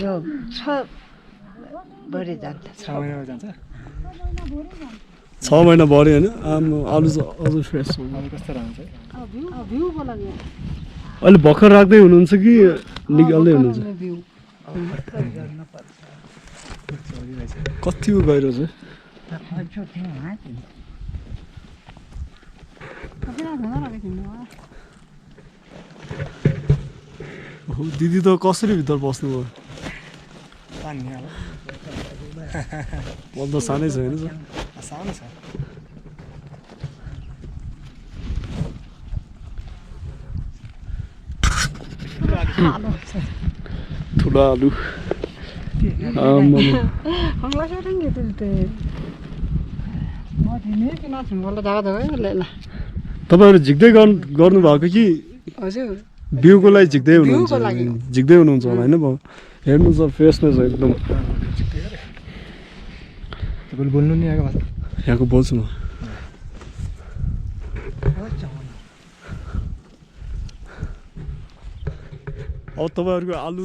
यो छ बढी जान्छ 6 महिनामा जान्छ 6 महिना भर्यो होइन आलु चाहिँ अझ फ्रेस हुन्छ अब कस्तो रहन्छ भ्यूको लागि अहिले भर्खर राख्दै हुनुहुन्छ कि निकाल्दै हुनुहुन्छ कतिको गहिरो चाहिँ दिदी त कसरी भित्र बस्नुभयो पानी अब म त सानै छ होइन सानो छ ठुलो आलु तपाईँहरू झिक्दै गर्नुभएको कि बिउको लागि झिक्दै हुनुहुन्छ झिक्दै हुनुहुन्छ होला होइन हेर्नु छ फ्रेसनेस एकदम तपाईँले बोल्नु नि आएको भाषा यहाँको बोल्छु म अब तपाईँहरूको आलु